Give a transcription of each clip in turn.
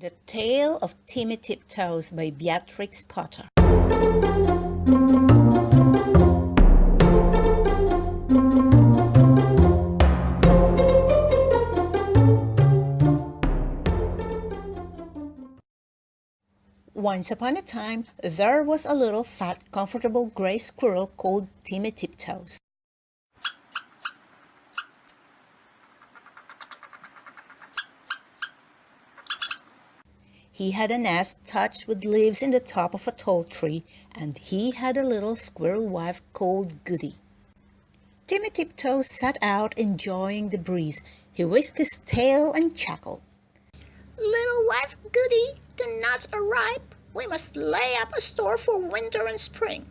The Tale of Timmy Tiptoes by BEATRIX POTTER. Once upon a time, there was a little fat, comfortable gray squirrel called Timmy Tiptoes. He had a nest thatched with leaves in the top of a tall tree, and he had a little squirrel wife called Goody. Timmy Tiptoes sat out enjoying the breeze. He whisked his tail and chuckled. "Little wife Goody, the nuts are ripe. We must lay up a store for winter and spring."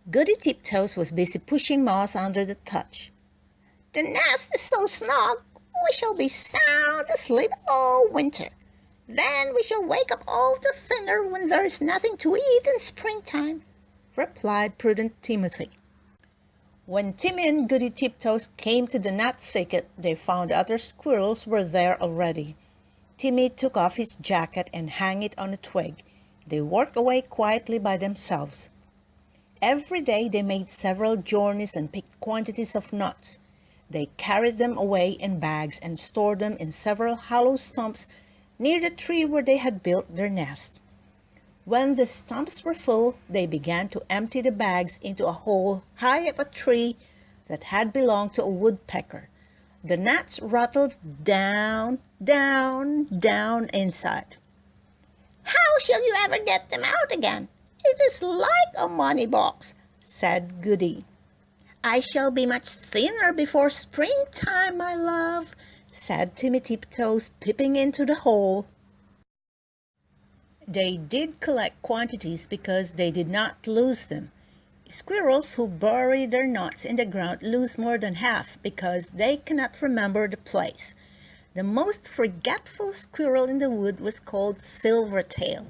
Goody Tiptoes was busy pushing moss under the thatch. "The nest is so snug, we shall be sound asleep all winter. Then we shall wake up all the thinner when there is nothing to eat in springtime," replied prudent Timothy. When Timmy and Goody Tiptoes came to the nut thicket, they found other squirrels were there already. Timmy took off his jacket and hung it on a twig. They worked away quietly by themselves. Every day they made several journeys and picked quantities of nuts. They carried them away in bags and stored them in several hollow stumps near the tree where they had built their nest. When the stumps were full, they began to empty the bags into a hole high up a tree that had belonged to a woodpecker. The nuts rattled down, down, down inside. "How shall you ever get them out again? It is like a money box," said Goody. "I shall be much thinner before springtime, my love," said Timmy Tiptoes, peeping into the hole. They did collect quantities because they did not lose them. Squirrels who bury their nuts in the ground lose more than half because they cannot remember the place. The most forgetful squirrel in the wood was called Silvertail.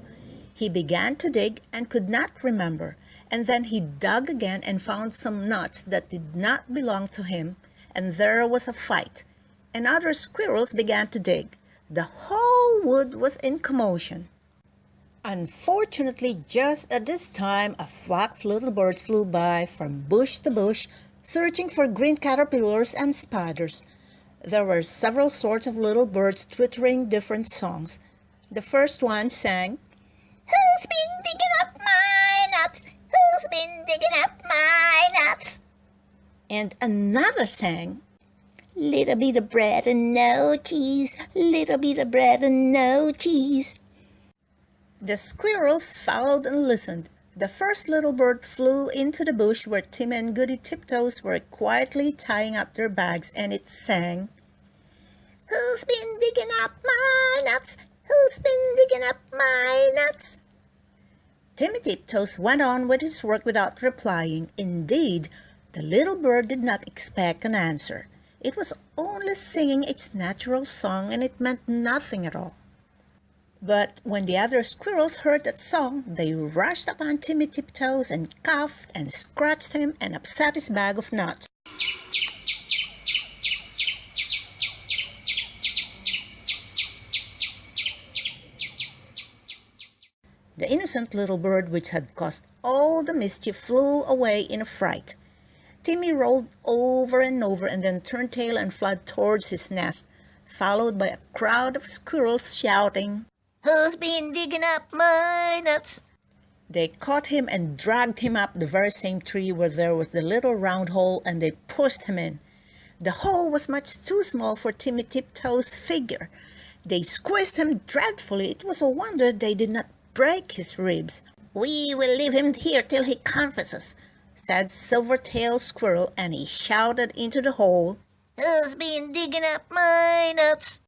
He began to dig and could not remember, and then he dug again and found some nuts that did not belong to him, and there was a fight. And other squirrels began to dig. The whole wood was in commotion. Unfortunately, just at this time, a flock of little birds flew by from bush to bush, searching for green caterpillars and spiders. There were several sorts of little birds twittering different songs. The first one sang, "Who's been digging up my nuts? Who's been digging up my nuts?" And another sang, "Little bit of bread and no cheese, little bit of bread and no cheese." The squirrels followed and listened. The first little bird flew into the bush where Tim and Goody Tiptoes were quietly tying up their bags, and it sang, "Who's been digging up my nuts? Who's been digging up my nuts?" Timmy Tiptoes went on with his work without replying. Indeed, the little bird did not expect an answer. It was only singing its natural song, and it meant nothing at all. But when the other squirrels heard that song, they rushed upon Timmy Tiptoes and cuffed and scratched him and upset his bag of nuts. The innocent little bird, which had caused all the mischief, flew away in a fright. Timmy rolled over and over and then turned tail and fled towards his nest, followed by a crowd of squirrels shouting, "Who's been digging up my nuts?" They caught him and dragged him up the very same tree where there was the little round hole, and they pushed him in. The hole was much too small for Timmy Tiptoes' figure. They squeezed him dreadfully. It was a wonder they did not break his ribs. "We will leave him here till he confesses," said Silvertail Squirrel, and he shouted into the hole, "Who's been digging up my nuts?"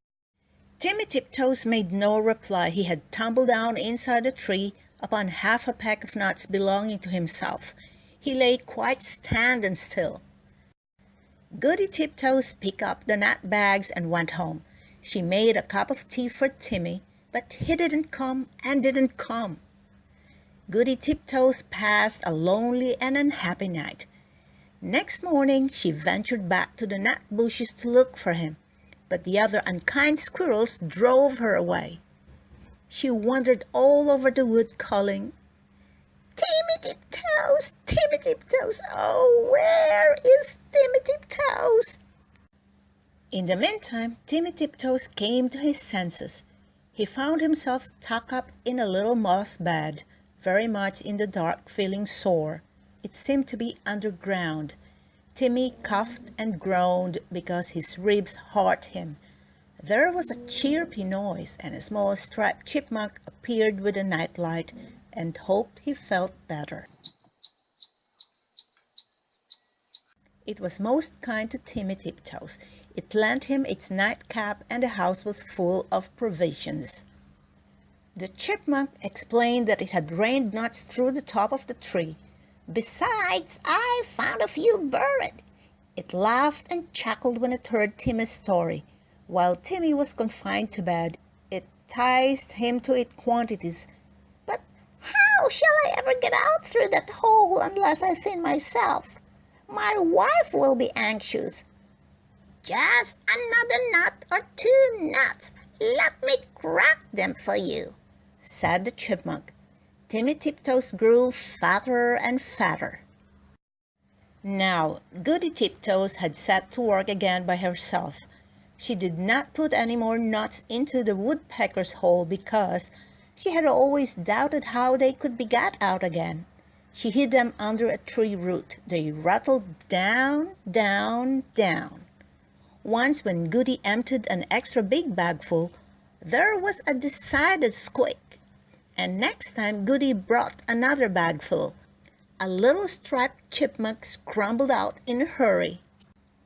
Timmy Tiptoes made no reply. He had tumbled down inside the tree upon half a peck of nuts belonging to himself. He lay quite standing still. Goody Tiptoes picked up the nut bags and went home. She made a cup of tea for Timmy, but he didn't come and didn't come. Goody Tiptoes passed a lonely and unhappy night. Next morning she ventured back to the nut bushes to look for him, but the other unkind squirrels drove her away. She wandered all over the wood calling, Timmy Tiptoes, Timmy Tiptoes, oh, where is Timmy Tiptoes? In the meantime, Timmy Tiptoes came to his senses. He found himself tucked up in a little moss bed, very much in the dark, feeling sore. It seemed to be underground. Timmy coughed and groaned because his ribs hurt him. There was a chirpy noise, and a small striped chipmunk appeared with a nightlight and hoped he felt better. It was most kind to Timmy Tiptoes. It lent him its nightcap, and the house was full of provisions. The chipmunk explained that it had rained nuts through the top of the tree. Besides, I found a few buried. It laughed and chuckled when it heard Timmy's story. While Timmy was confined to bed, it enticed him to eat quantities. But how shall I ever get out through that hole unless I thin myself? My wife will be anxious. Just another nut or 2 nuts. Let me crack them for you, said the chipmunk. Timmy Tiptoes grew fatter and fatter. Now, Goody Tiptoes had set to work again by herself. She did not put any more nuts into the woodpecker's hole because she had always doubted how they could be got out again. She hid them under a tree root. They rattled down, down, down. Once when Goody emptied an extra big bagful, there was a decided squeak. And next time Goody brought another bagful, a little striped chipmunk scrambled out in a hurry.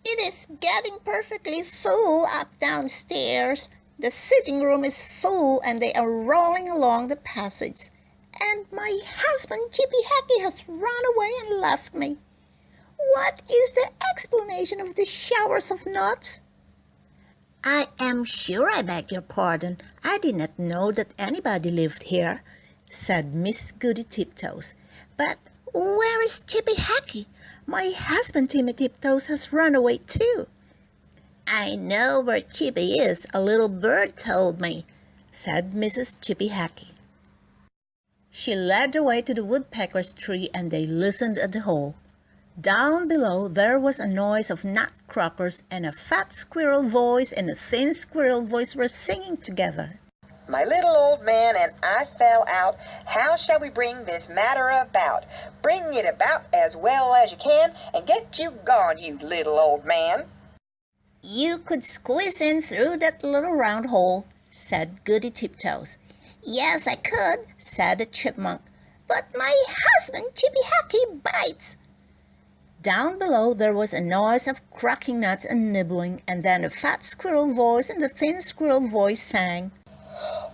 It is getting perfectly full up downstairs. The sitting room is full and they are rolling along the passage. And my husband Chippy Hackey has run away and left me. What is the explanation of the showers of nuts? I am sure I beg your pardon. I did not know that anybody lived here, said Miss Goody Tiptoes. But where is Chippy Hackey? My husband Timmy Tiptoes has run away too. I know where Chippy is. A little bird told me, said Mrs. Chippy Hackey. She led the way to the woodpecker's tree and they listened at the hole. Down below there was a noise of nutcrackers, and a fat squirrel voice and a thin squirrel voice were singing together. My little old man and I fell out. How shall we bring this matter about? Bring it about as well as you can, and get you gone, you little old man. You could squeeze in through that little round hole, said Goody Tiptoes. Yes, I could, said the chipmunk. But my husband Chippy Hackey bites. Down below there was a noise of cracking nuts and nibbling, and then a fat squirrel voice and a thin squirrel voice sang,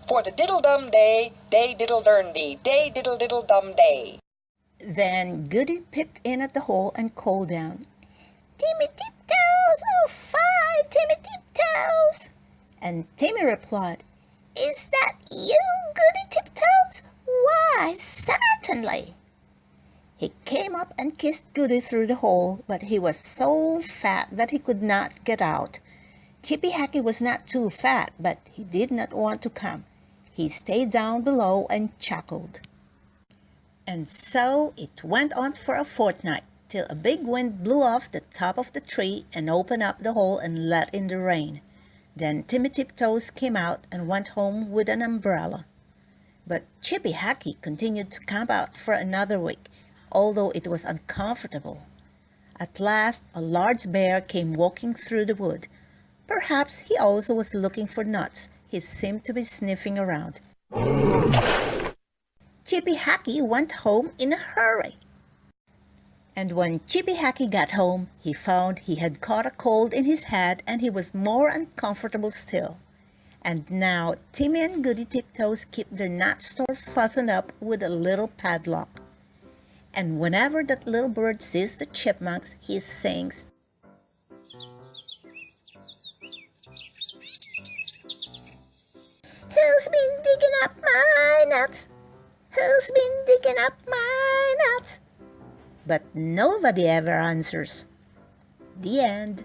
For the diddle-dum day, day diddle-durndy, day diddle-diddle-dum day. Then Goody peeped in at the hole and called down, Timmy Tiptoes, oh fie, Timmy Tiptoes. And Timmy replied, Is that you, Goody Tiptoes? Why, certainly. He came up and kissed Goody through the hole, but he was so fat that he could not get out. Chippy Hackey was not too fat, but he did not want to come. He stayed down below and chuckled. And so it went on for a fortnight, till a big wind blew off the top of the tree and opened up the hole and let in the rain. Then Timmy Tiptoes came out and went home with an umbrella. But Chippy Hackey continued to camp out for another week, although it was uncomfortable. At last a large bear came walking through the wood. Perhaps he also was looking for nuts. He seemed to be sniffing around. Chippy Hackey went home in a hurry. And when Chippy Hackey got home, he found he had caught a cold in his head and he was more uncomfortable still. And now Timmy and Goody Tiptoes keep their nut store fastened up with a little padlock. And whenever that little bird sees the chipmunks, he sings, Who's been digging up my nuts? Who's been digging up my nuts? But nobody ever answers. The end.